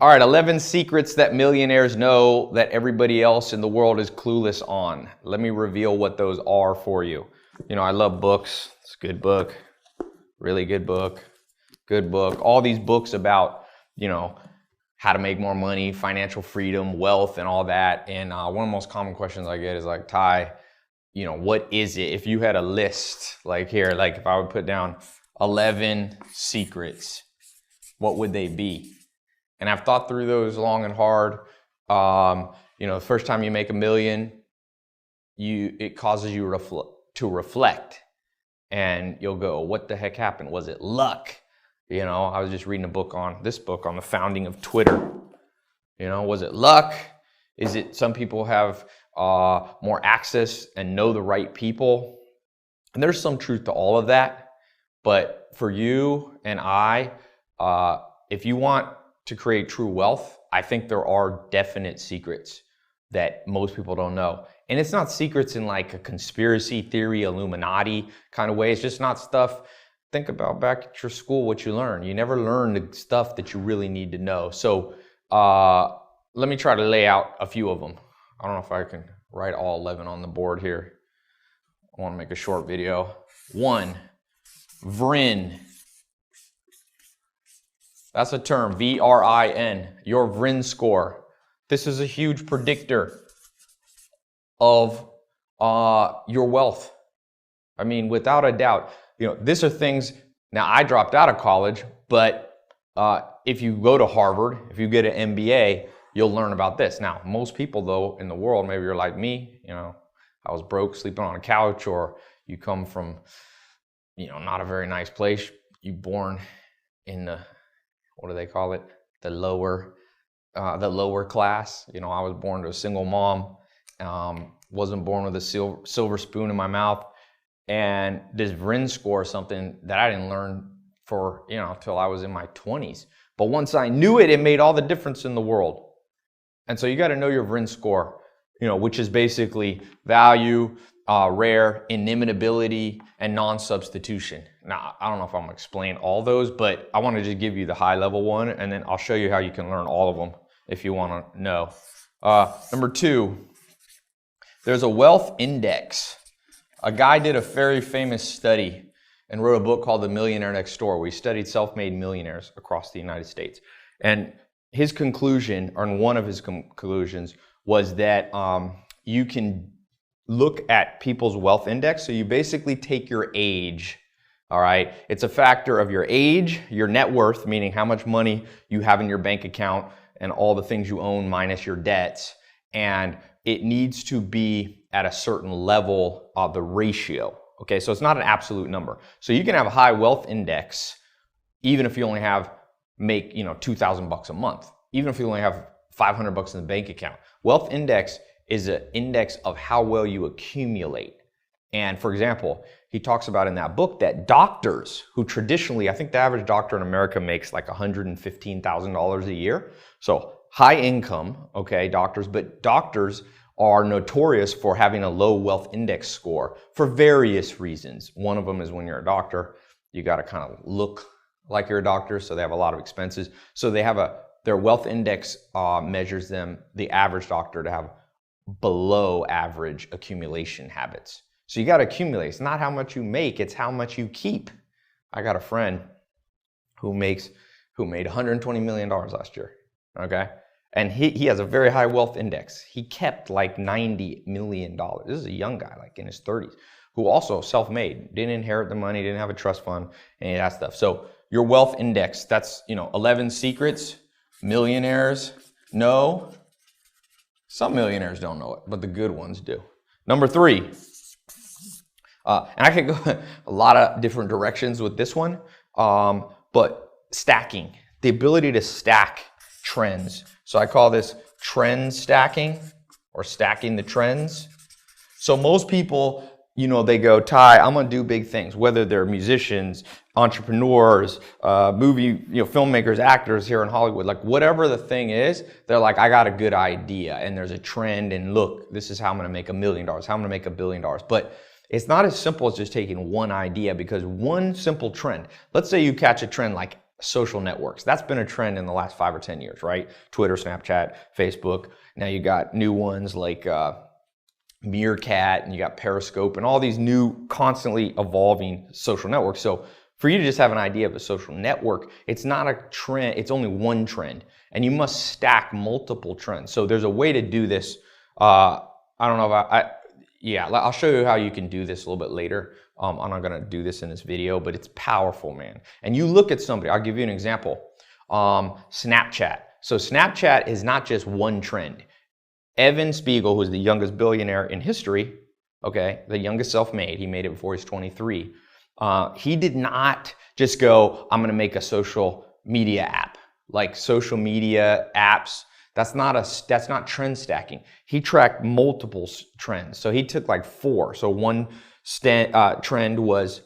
All right, 11 secrets that millionaires know that everybody else in the world is clueless on. Let me reveal what those are for you. You know, I love books. It's a good book, really good book, good book. All these books about, you know, how to make more money, financial freedom, wealth, and all that. And one of the most common questions I get is like, Ty, you know, what is it? If you had a list, like here, like if I would put down 11 secrets, what would they be? And I've thought through those long and hard. You know, the first time you make $1 million, it causes you to reflect, and you'll go, "What the heck happened? Was it luck?" You know, I was just reading this book on the founding of Twitter. You know, was it luck? Is it some people have more access and know the right people? And there's some truth to all of that. But for you and I, if you want to create true wealth, I think there are definite secrets that most people don't know. And it's not secrets in like a conspiracy theory, Illuminati kind of way. It's just not stuff. Think about back at your school, what you learned. You never learned the stuff that you really need to know. So let me try to lay out a few of them. I don't know if I can write all 11 on the board here. I want to make a short video. 1, VRIN. That's a term, VRIN, your VRIN score. This is a huge predictor of your wealth. I mean, without a doubt, you know, these are things. Now, I dropped out of college, but if you go to Harvard, if you get an MBA, you'll learn about this. Now, most people, though, in the world, maybe you're like me, you know, I was broke, sleeping on a couch, or you come from, you know, not a very nice place. You born in the, what do they call it? The lower class. You know, I was born to a single mom. Wasn't born with a silver spoon in my mouth. And this VRIN score is something that I didn't learn for, you know, till I was in my 20s. But once I knew it, it made all the difference in the world. And so you got to know your VRIN score, you know, which is basically value, rare, inimitability, and non-substitution. Now, I don't know if I'm going to explain all those, but I want to just give you the high level one, and then I'll show you how you can learn all of them if you want to know. Number 2, there's a wealth index. A guy did a very famous study and wrote a book called The Millionaire Next Door, where he studied self-made millionaires across the United States. And his conclusion, or one of his conclusions, was that you can look at people's wealth index. So you basically take your age, all right? It's a factor of your age, your net worth, meaning how much money you have in your bank account and all the things you own minus your debts. And it needs to be at a certain level of the ratio. Okay, so it's not an absolute number. So you can have a high wealth index, even if you only make, you know, $2,000 a month, even if you only have $500 in the bank account. Wealth index is an index of how well you accumulate. And for example, he talks about in that book that doctors who traditionally, I think the average doctor in America makes like $115,000 a year. So high income, okay, doctors, but doctors are notorious for having a low wealth index score for various reasons. One of them is when you're a doctor, you got to kind of look like you're a doctor, so they have a lot of expenses. So they have their wealth index measures them, the average doctor, to have below average accumulation habits. So you got to accumulate. It's not how much you make, it's how much you keep. I got a friend who made $120 million last year, okay? And he has a very high wealth index. He kept like $90 million. This is a young guy, like in his 30s, who also self-made, didn't inherit the money, didn't have a trust fund, any of that stuff. So your wealth index, that's, you know, 11 secrets millionaires know. Some millionaires don't know it, but the good ones do. Number 3, and I could go a lot of different directions with this one, but stacking, the ability to stack trends. So I call this trend stacking, or stacking the trends. So most people, you know, they go, Ty, I'm gonna do big things, whether they're musicians, entrepreneurs, filmmakers, actors here in Hollywood, like whatever the thing is, they're like, I got a good idea and there's a trend, and look, this is how I'm gonna make $1 million, how I'm gonna make $1 billion. But it's not as simple as just taking one idea, because one simple trend, let's say you catch a trend like social networks. That's been a trend in the last 5 or 10 years, right? Twitter, Snapchat, Facebook. Now you got new ones like Meerkat, and you got Periscope, and all these new constantly evolving social networks. So for you to just have an idea of a social network, it's not a trend, it's only one trend, and you must stack multiple trends. So there's a way to do this. I don't know if yeah, I'll show you how you can do this a little bit later. I'm not gonna do this in this video, but it's powerful, man. And you look at somebody, I'll give you an example. Snapchat. So Snapchat is not just one trend. Evan Spiegel, who's the youngest billionaire in history, okay, the youngest self-made, he made it before he's 23. He did not just go, I'm gonna make a social media app. Like social media apps, that's not trend stacking. He tracked multiple trends. So he took like 4. So one trend was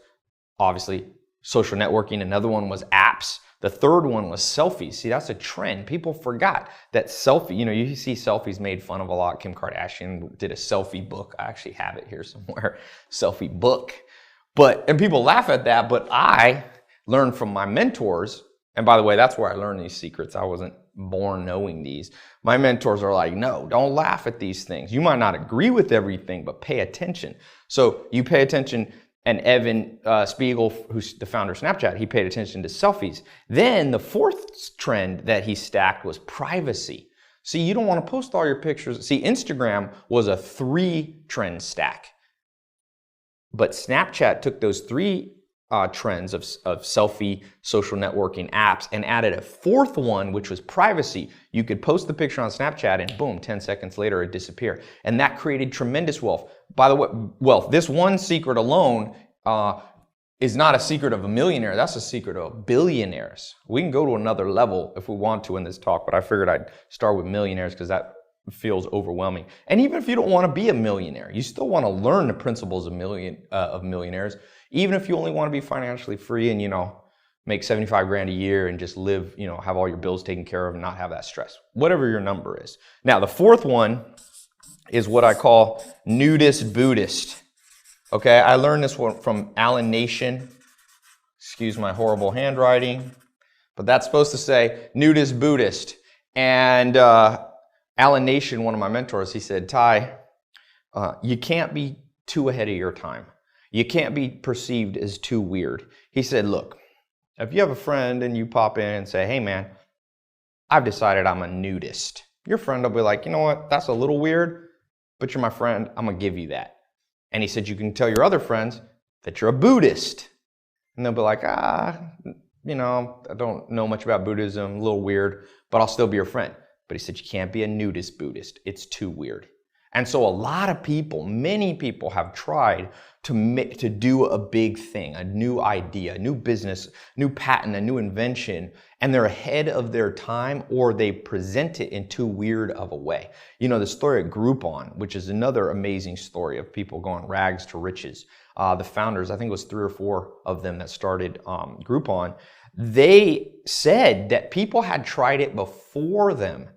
obviously social networking. Another one was apps. The third one was selfies. See, that's a trend. People forgot that selfie, you know, you see selfies made fun of a lot. Kim Kardashian did a selfie book. I actually have it here somewhere, selfie book. And people laugh at that, but I learned from my mentors, and by the way, that's where I learned these secrets. I wasn't born knowing these. My mentors are like, no, don't laugh at these things. You might not agree with everything, but pay attention. So you pay attention. And Evan Spiegel, who's the founder of Snapchat, he paid attention to selfies. Then the 4th trend that he stacked was privacy. See, you don't want to post all your pictures. See, Instagram was a 3-trend stack. But Snapchat took those 3 trends of selfie, social networking, apps, and added a 4th one, which was privacy. You could post the picture on Snapchat and boom, 10 seconds later it disappeared. And that created tremendous wealth. By the way, wealth, this one secret alone is not a secret of a millionaire. That's a secret of billionaires. We can go to another level if we want to in this talk, but I figured I'd start with millionaires because that feels overwhelming. And even if you don't want to be a millionaire, you still want to learn the principles of millionaires. Even if you only want to be financially free and, you know, make 75 grand a year and just live, you know, have all your bills taken care of and not have that stress, whatever your number is. Now, the 4th one is what I call nudist Buddhist. Okay, I learned this one from Alan Nation. Excuse my horrible handwriting, but that's supposed to say nudist Buddhist. And Alan Nation, one of my mentors, he said, Ty, you can't be too ahead of your time. You can't be perceived as too weird. He said, look, if you have a friend and you pop in and say, hey man, I've decided I'm a nudist. Your friend will be like, you know what, that's a little weird, but you're my friend, I'm gonna give you that. And he said, you can tell your other friends that you're a Buddhist. And they'll be like, you know, I don't know much about Buddhism, a little weird, but I'll still be your friend. But he said, you can't be a nudist Buddhist. It's too weird. And so a lot of people, many people have tried to do a big thing, a new idea, a new business, new patent, a new invention, and they're ahead of their time or they present it in too weird of a way. You know, the story at Groupon, which is another amazing story of people going rags to riches. The founders, I think it was 3 or 4 of them that started Groupon, they said that people had tried it before them,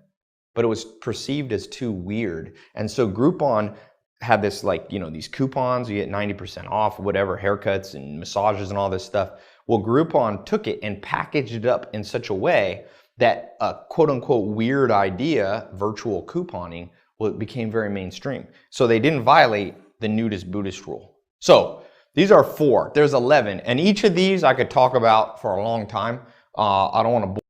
but it was perceived as too weird. And so Groupon had this, like, you know, these coupons, you get 90% off, whatever, haircuts and massages and all this stuff. Well, Groupon took it and packaged it up in such a way that a quote unquote weird idea, virtual couponing, well, it became very mainstream. So they didn't violate the nudist Buddhist rule. So these are 4, there's 11. And each of these I could talk about for a long time. I don't want to